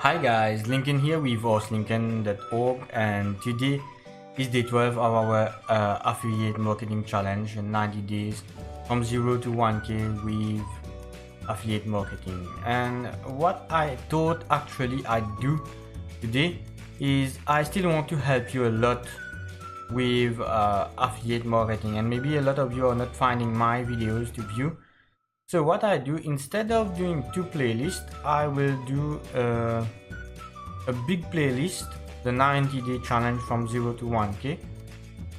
Hi guys, Lincoln here with hostlincoln.org, and today is day 12 of our affiliate marketing challenge in 90 days from 0 to 1k with affiliate marketing. And what I thought actually I'd do today is I still want to help you a lot with affiliate marketing, and maybe a lot of you are not finding my videos to view. So what I do, instead of doing two playlists, I will do a big playlist, the 90-day challenge from 0 to 1k,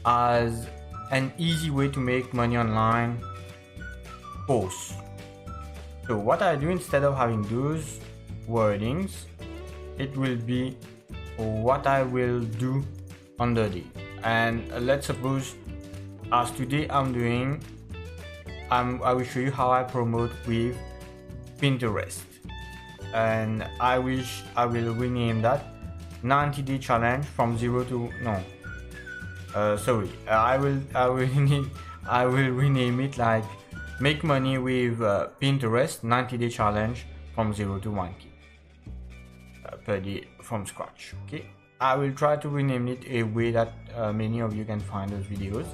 as an easy way to make money online course. So what I do, instead of having those wordings, it will be what I will do on the day. And let's suppose, as today I'm doing, I will show you how I promote with Pinterest, and I will rename that 90-day challenge from 0 to I will rename it like make money with Pinterest 90-day challenge from 0 to 1k per day from scratch. Okay, I will try to rename it a way that many of you can find those videos,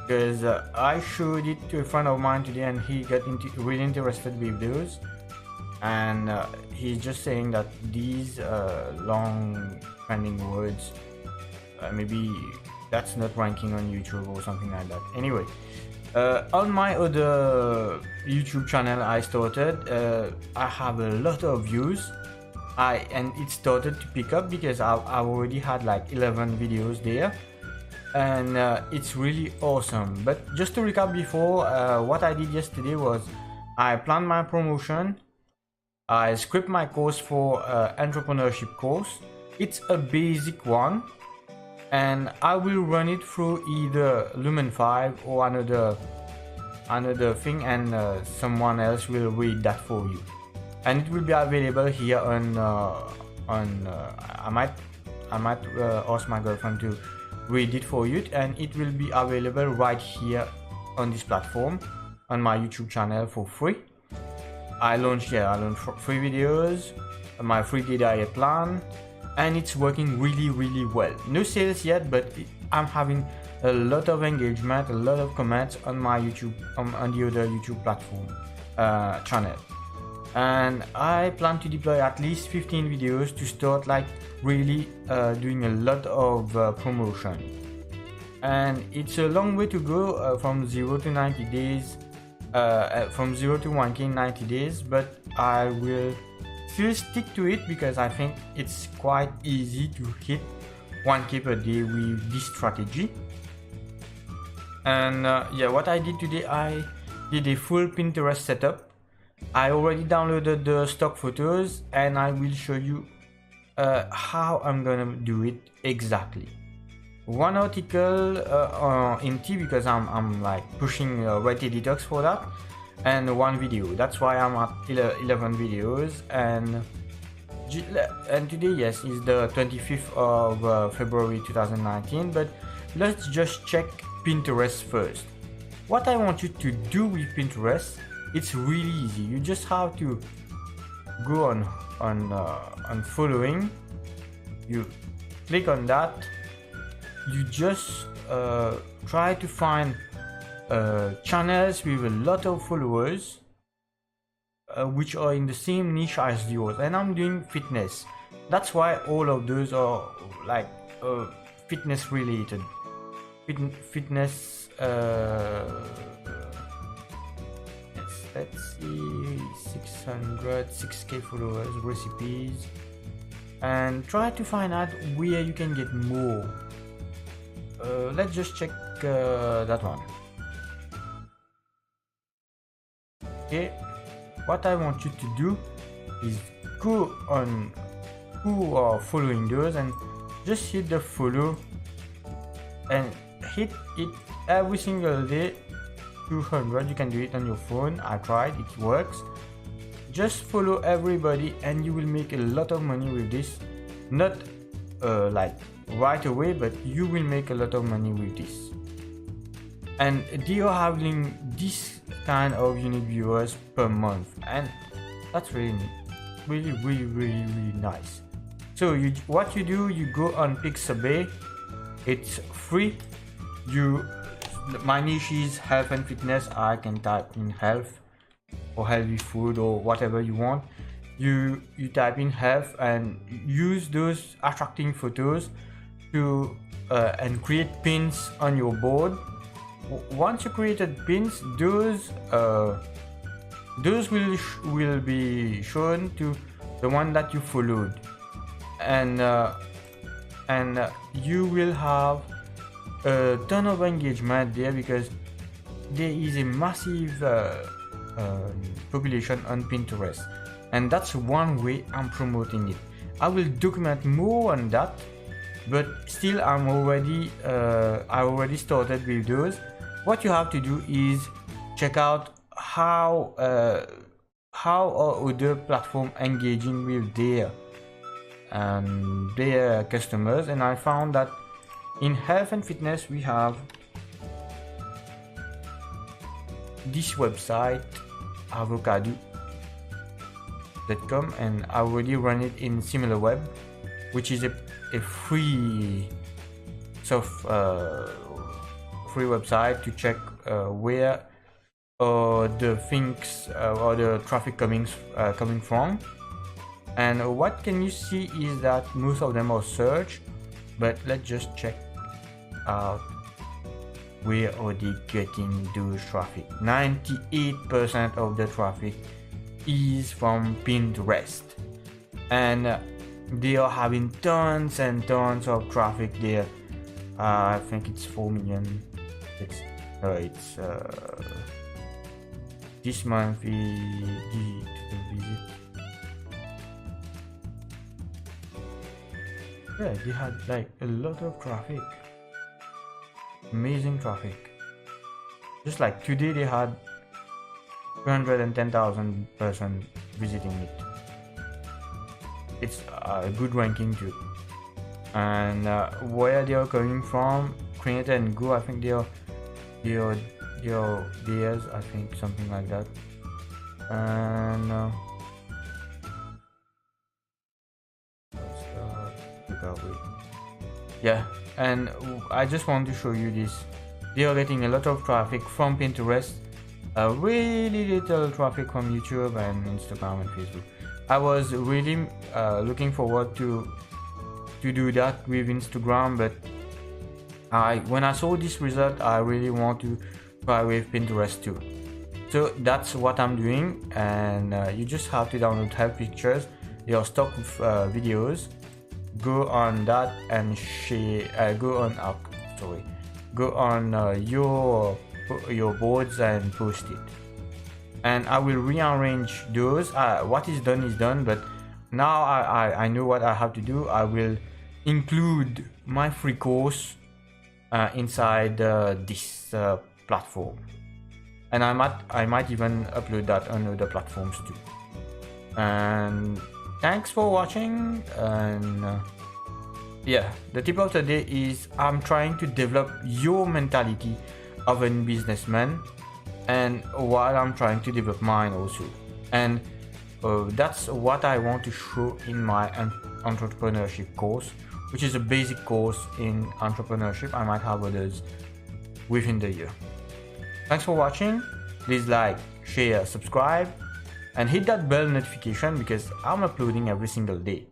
because I showed it to a friend of mine today and he got really interested with those, and he's just saying that these long trending words, maybe that's not ranking on YouTube or something like that. Anyway, on my other YouTube channel I started, I have a lot of views, and it started to pick up because I've already had like 11 videos there, and it's really awesome. But just to recap before, what I did yesterday was I planned my promotion, I script my course for entrepreneurship course. It's a basic one, and I will run it through either Lumen 5 or another thing, and someone else will read that for you, and it will be available here on I might ask my girlfriend to read it for you, and it will be available right here on this platform on my YouTube channel for free. I launched 3 videos, my 3-day diet plan, and it's working really well. No sales yet, but I'm having a lot of engagement, a lot of comments on my YouTube, on the other YouTube platform channel. And I plan to deploy at least 15 videos to start like really doing a lot of promotion. And it's a long way to go from 0 to 90 days, from 0 to 1k in 90 days, but I will still stick to it because I think it's quite easy to hit 1k per day with this strategy. And yeah, what I did today, I did a full Pinterest setup. I already downloaded the stock photos, and I will show you how I'm gonna do it exactly. One article in T, because I'm like pushing Reddit detox for that, and one video. That's why I'm at 11 videos, and today, yes, is the 25th of February 2019. But let's just check Pinterest first. What I want you to do with Pinterest, it's really easy. You just have to go on following. You click on that. You just try to find channels with a lot of followers, which are in the same niche as yours. And I'm doing fitness. That's why all of those are like fitness related. Fitness. Let's see, 6k followers, recipes, and try to find out where you can get more. Let's just check that one. Okay, what I want you to do is go on who are following those and just hit the follow, and hit it every single day. 200. You can do it on your phone. I tried, it works. Just follow everybody and you will make a lot of money with this. Not like right away, but you will make a lot of money with this. And they are having this kind of unique viewers per month, and that's really neat. Really nice. So what you do, you go on Pixabay. It's free. My niche is health and fitness. I can type in health or healthy food or whatever you want. You type in health and use those attracting photos to and create pins on your board. Once you created pins, those will be shown to the one that you followed, and you will have a ton of engagement there because there is a massive population on Pinterest, and that's one way I'm promoting it. I will document more on that, but still I already started with those. What you have to do is check out how are other platforms engaging with their customers, and I found that in health and fitness we have this website avocado.com, and I already run it in SimilarWeb, which is a free free website to check where the things or the traffic coming from. And what can you see is that most of them are search, but let's just check out where are they getting those traffic. 98% of the traffic is from Pinterest, and they are having tons and tons of traffic there. I think it's 4 million. It's this month we did visit. Yeah, they had like a lot of traffic, amazing traffic. Just like today they had 210,000 persons visiting it. It's a good ranking too. And where they are coming from, Create and Go, I think they are theirs, I think, something like that. And yeah, and I just want to show you this. They are getting a lot of traffic from Pinterest, really little traffic from YouTube and Instagram and Facebook. I was really looking forward to do that with Instagram, but when I saw this result, I really want to try with Pinterest too. So that's what I'm doing, and you just have to download health pictures, your stock videos, go on that and share. Go on your boards and post it, and I will rearrange those. What is done is done, but now I know what I have to do. I will include my free course inside this platform, and I might even upload that on other platforms too. And thanks for watching. And yeah, the tip of the day is I'm trying to develop your mentality of a businessman, and while I'm trying to develop mine also. And that's what I want to show in my entrepreneurship course, which is a basic course in entrepreneurship. I might have others within the year. Thanks for watching. Please like, share, subscribe, and hit that bell notification because I'm uploading every single day.